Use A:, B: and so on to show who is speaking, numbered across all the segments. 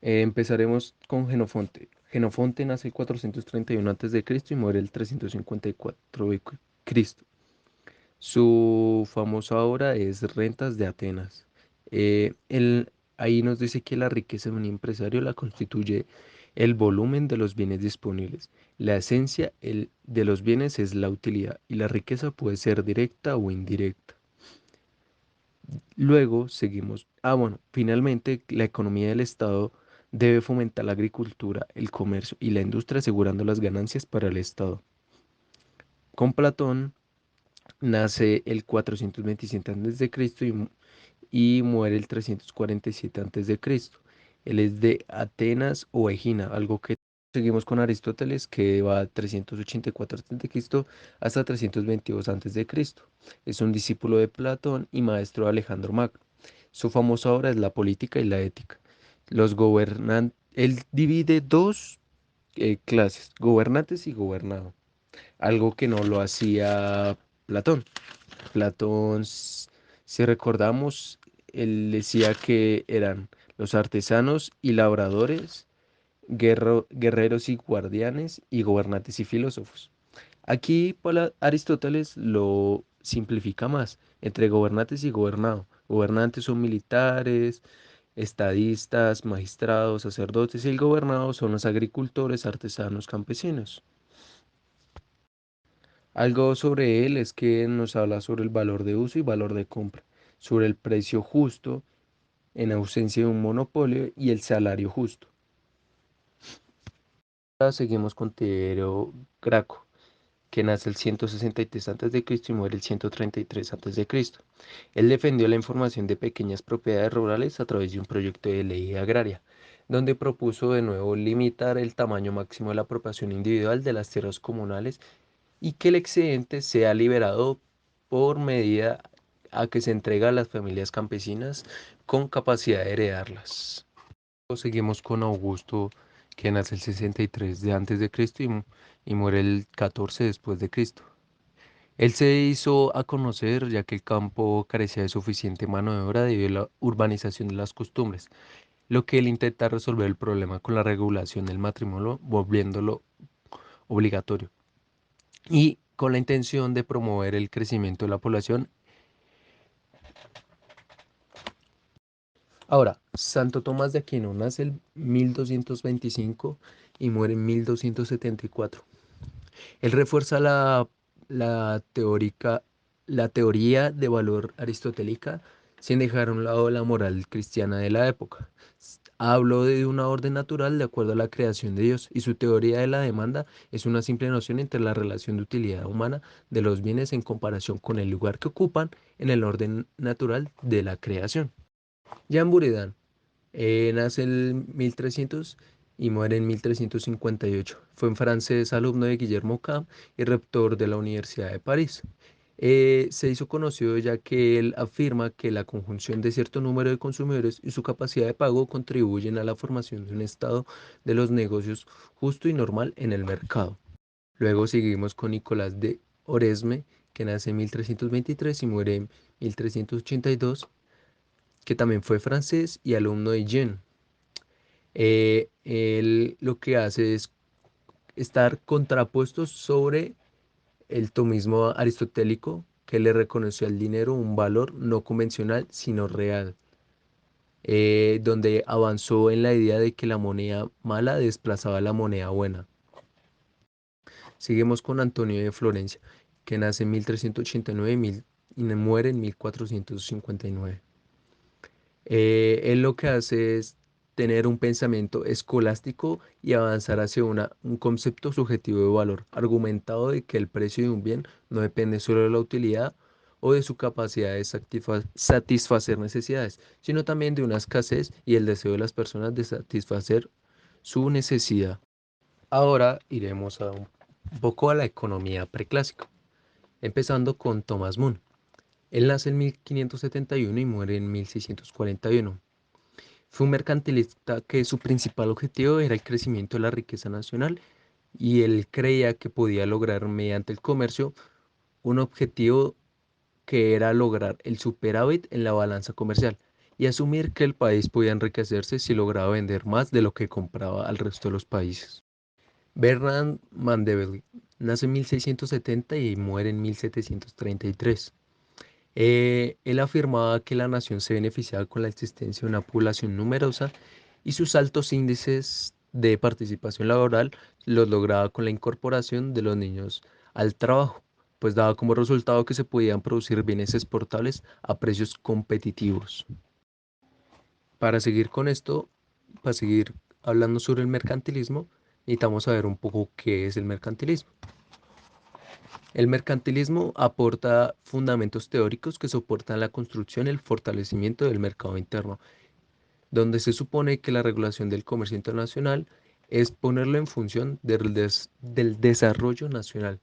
A: Empezaremos con Genofonte. Genofonte nace el 431 a.C. y muere el 354 de Cristo. Su famosa obra es Rentas de Atenas. Ahí nos dice que la riqueza de un empresario la constituye el volumen de los bienes disponibles. La esencia de los bienes es la utilidad y la riqueza puede ser directa o indirecta. Luego seguimos. Bueno, finalmente la economía del Estado debe fomentar la agricultura, el comercio y la industria asegurando las ganancias para el Estado. Con Platón nace el 427 a.C. Y muere el 347 a.C. Él es de Atenas o Egina, algo que seguimos con Aristóteles, que va 384 a.C. hasta 322 a.C. Es un discípulo de Platón y maestro de Alejandro Magno. Su famosa obra es La política y la ética. Él divide dos clases, gobernantes y gobernado, algo que no lo hacía Platón. Platón, si recordamos, él decía que eran los artesanos y labradores, guerreros y guardianes, y gobernantes y filósofos. Aquí Aristóteles lo simplifica más, entre gobernantes y gobernado. Gobernantes son militares, estadistas, magistrados, sacerdotes, y el gobernado son los agricultores, artesanos, campesinos. Algo sobre él es que nos habla sobre el valor de uso y valor de compra, sobre el precio justo en ausencia de un monopolio y el salario justo. Ahora seguimos con Tiberio Graco, que nace el 163 a.C. y muere el 133 a.C. Él defendió la información de pequeñas propiedades rurales a través de un proyecto de ley agraria, donde propuso de nuevo limitar el tamaño máximo de la apropiación individual de las tierras comunales y que el excedente sea liberado por medida a que se entrega a las familias campesinas con capacidad de heredarlas. Seguimos con Augusto, que nace el 63 de antes de Cristo y muere el 14 después de Cristo. Él se hizo a conocer ya que el campo carecía de suficiente mano de obra debido a la urbanización de las costumbres, lo que él intenta resolver el problema con la regulación del matrimonio, volviéndolo obligatorio, y con la intención de promover el crecimiento de la población. Ahora, Santo Tomás de Aquino nace en 1225 y muere en 1274. Él refuerza la, teórica, la teoría de valor aristotélica sin dejar a un lado la moral cristiana de la época. Habló de una orden natural de acuerdo a la creación de Dios y su teoría de la demanda es una simple noción entre la relación de utilidad humana de los bienes en comparación con el lugar que ocupan en el orden natural de la creación. Jean Buridan nace en 1300 y muere en 1358. Fue un francés alumno de Guillermo Camp y rector de la Universidad de París. Se hizo conocido ya que él afirma que la conjunción de cierto número de consumidores y su capacidad de pago contribuyen a la formación de un estado de los negocios justo y normal en el mercado. Luego seguimos con Nicolás de Oresme, que nace en 1323 y muere en 1382, que también fue francés y alumno de Jean. Él lo que hace es estar contrapuestos sobre el tomismo aristotélico que le reconoció al dinero un valor no convencional sino real, donde avanzó en la idea de que la moneda mala desplazaba a la moneda buena. Seguimos con Antonio de Florencia, que nace en 1389 y muere en 1459. Él lo que hace es tener un pensamiento escolástico y avanzar hacia un concepto subjetivo de valor, argumentado de que el precio de un bien no depende solo de la utilidad o de su capacidad de satisfacer necesidades, sino también de una escasez y el deseo de las personas de satisfacer su necesidad. Ahora iremos a un poco a la economía preclásica, empezando con Thomas More. Él nace en 1571 y muere en 1641. Fue un mercantilista que su principal objetivo era el crecimiento de la riqueza nacional y él creía que podía lograr mediante el comercio un objetivo que era lograr el superávit en la balanza comercial y asumir que el país podía enriquecerse si lograba vender más de lo que compraba al resto de los países. Bernard Mandeville nace en 1670 y muere en 1733. Él afirmaba que la nación se beneficiaba con la existencia de una población numerosa y sus altos índices de participación laboral los lograba con la incorporación de los niños al trabajo, pues daba como resultado que se podían producir bienes exportables a precios competitivos. Para seguir con esto, para seguir hablando sobre el mercantilismo, necesitamos saber un poco qué es el mercantilismo. El mercantilismo aporta fundamentos teóricos que soportan la construcción y el fortalecimiento del mercado interno, donde se supone que la regulación del comercio internacional es ponerlo en función del desarrollo nacional.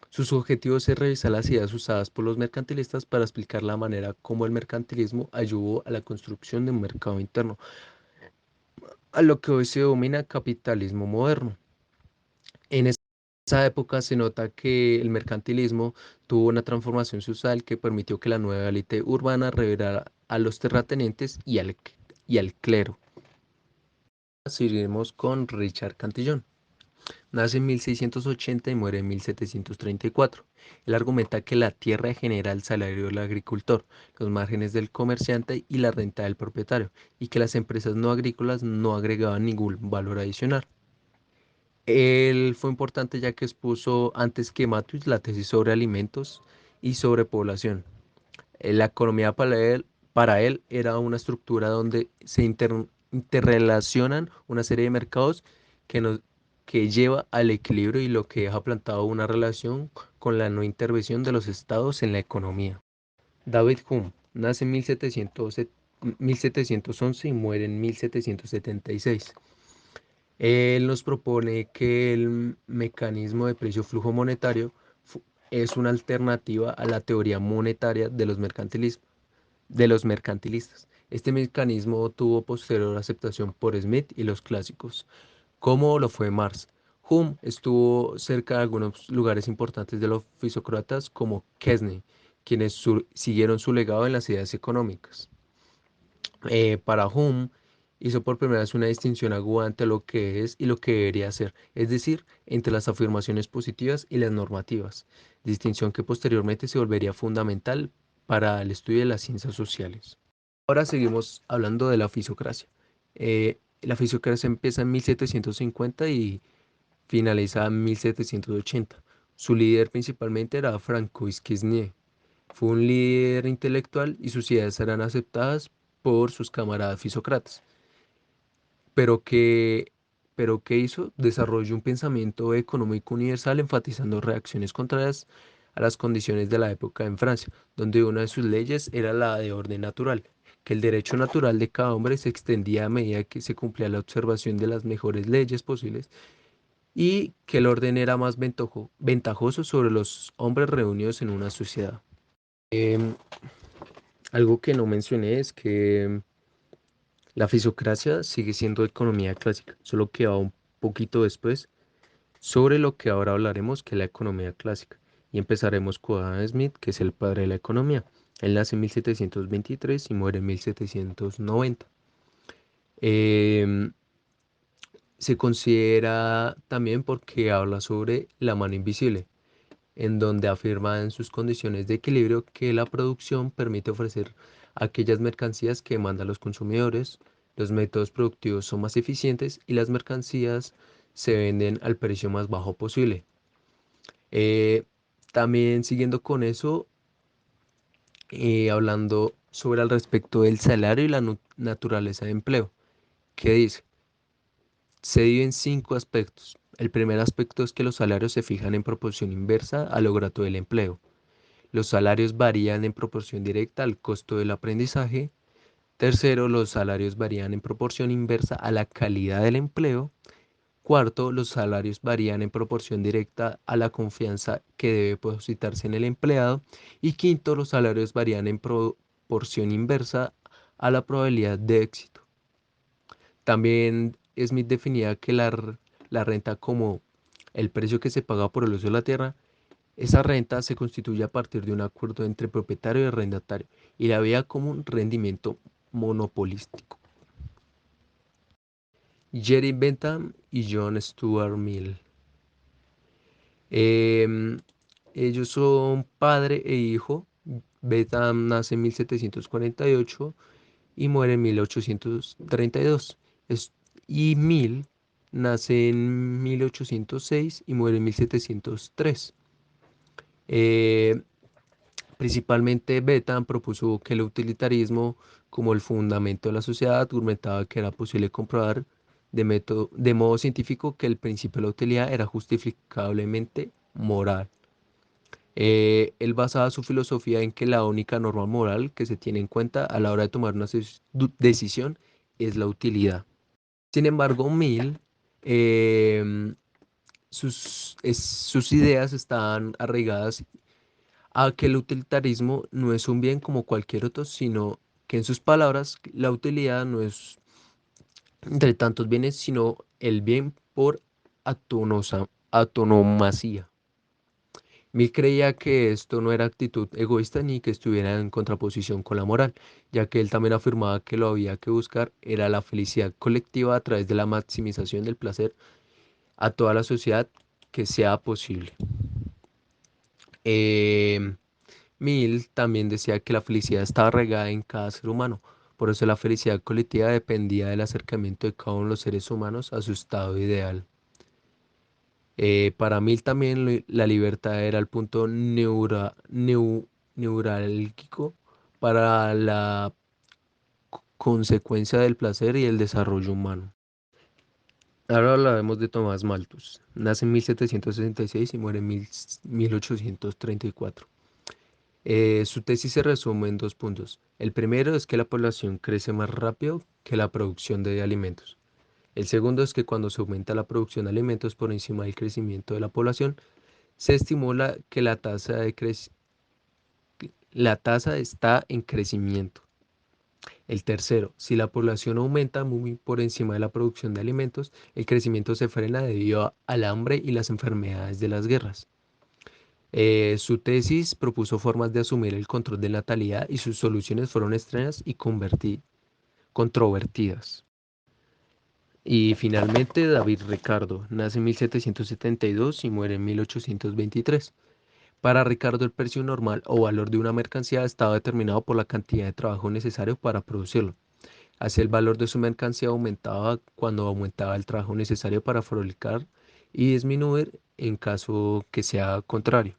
A: Sus objetivos es revisar las ideas usadas por los mercantilistas para explicar la manera como el mercantilismo ayudó a la construcción de un mercado interno, a lo que hoy se denomina capitalismo moderno. En esa época se nota que el mercantilismo tuvo una transformación social que permitió que la nueva élite urbana revelara a los terratenientes y al clero. Seguiremos con Richard Cantillon. Nace en 1680 y muere en 1734. Él argumenta que la tierra genera el salario del agricultor, los márgenes del comerciante y la renta del propietario, y que las empresas no agrícolas no agregaban ningún valor adicional. Él fue importante ya que expuso antes que Matthews la tesis sobre alimentos y sobrepoblación. La economía para él era una estructura donde se interrelacionan una serie de mercados que, nos, que lleva al equilibrio y lo que deja plantado una relación con la no intervención de los estados en la economía. David Hume nace en 1711 y muere en 1776. Él nos propone que el mecanismo de precio-flujo monetario es una alternativa a la teoría monetaria de los mercantilistas. Este mecanismo tuvo posterior aceptación por Smith y los clásicos, como lo fue Marx. Hume estuvo cerca de algunos lugares importantes de los fisócratas como Kesney, quienes siguieron su legado en las ideas económicas. Para Hume hizo por primera vez una distinción aguda entre lo que es y lo que debería ser, es decir, entre las afirmaciones positivas y las normativas, distinción que posteriormente se volvería fundamental para el estudio de las ciencias sociales. Ahora seguimos hablando de la fisiocracia. La fisiocracia empieza en 1750 y finaliza en 1780. Su líder principalmente era Francois Quesnay. Fue un líder intelectual y sus ideas eran aceptadas por sus camaradas fisócratas, pero que, pero ¿qué hizo? Desarrolló un pensamiento económico universal enfatizando reacciones contrarias a las condiciones de la época en Francia, donde una de sus leyes era la de orden natural, que el derecho natural de cada hombre se extendía a medida que se cumplía la observación de las mejores leyes posibles y que el orden era más ventajoso sobre los hombres reunidos en una sociedad. Em, Algo que no mencioné es que la fisiocracia sigue siendo economía clásica, solo que va un poquito después sobre lo que ahora hablaremos, que es la economía clásica. Y empezaremos con Adam Smith, que es el padre de la economía. Él nace en 1723 y muere en 1790. Em, Se considera también porque habla sobre la mano invisible, en donde afirma en sus condiciones de equilibrio que la producción permite ofrecer aquellas mercancías que demandan los consumidores, los métodos productivos son más eficientes y las mercancías se venden al precio más bajo posible. Eh, También siguiendo con eso, hablando sobre al respecto del salario y la naturaleza de empleo, que dice, se divide en 5 aspectos. El primer aspecto es que los salarios se fijan en proporción inversa al logro del empleo. Los salarios varían en proporción directa al costo del aprendizaje. Tercero, los salarios varían en proporción inversa a la calidad del empleo. Cuarto, los salarios varían en proporción directa a la confianza que debe depositarse en el empleado. Y quinto, los salarios varían en proporción inversa a la probabilidad de éxito. También Smith definía que la renta como el precio que se paga por el uso de la tierra. Esa renta se constituye a partir de un acuerdo entre propietario y arrendatario y la veía como un rendimiento monopolístico. Jerry Bentham y John Stuart Mill. Em, Ellos son padre e hijo. Bentham nace en 1748 y muere en 1832. Es- y Mill nace en 1806 y muere en 1703. Eh, Principalmente Bentham propuso que el utilitarismo como el fundamento de la sociedad argumentaba que era posible comprobar de modo científico que el principio de la utilidad era justificablemente moral. Él basaba su filosofía en que la única norma moral que se tiene en cuenta a la hora de tomar una decisión es la utilidad. Sin embargo, Mill, em, sus ideas estaban arraigadas a que el utilitarismo no es un bien como cualquier otro, sino que en sus palabras, la utilidad no es entre tantos bienes, sino el bien por autonomacía. Mill creía que esto no era actitud egoísta ni que estuviera en contraposición con la moral, ya que él también afirmaba que lo había que buscar era la felicidad colectiva a través de la maximización del placer a toda la sociedad que sea posible. Em, Mill también decía que la felicidad estaba regada en cada ser humano, por eso la felicidad colectiva dependía del acercamiento de cada uno de los seres humanos a su estado ideal. Para Mill también la libertad era el punto neurálgico para la consecuencia del placer y el desarrollo humano. Ahora hablaremos de Tomás Malthus. Nace en 1766 y muere en 1834. Su tesis se resume en dos puntos. El primero es que la población crece más rápido que la producción de alimentos. El segundo es que cuando se aumenta la producción de alimentos por encima del crecimiento de la población, se estimula que la tasa está en crecimiento. El tercero, si la población aumenta muy por encima de la producción de alimentos, el crecimiento se frena debido al hambre y las enfermedades de las guerras. Su tesis propuso formas de asumir el control de natalidad y sus soluciones fueron extrañas y controvertidas. Y finalmente David Ricardo nace en 1772 y muere en 1823. Para Ricardo el precio normal o valor de una mercancía estaba determinado por la cantidad de trabajo necesario para producirlo. Así el valor de su mercancía aumentaba cuando aumentaba el trabajo necesario para fabricar y disminuir en caso que sea contrario.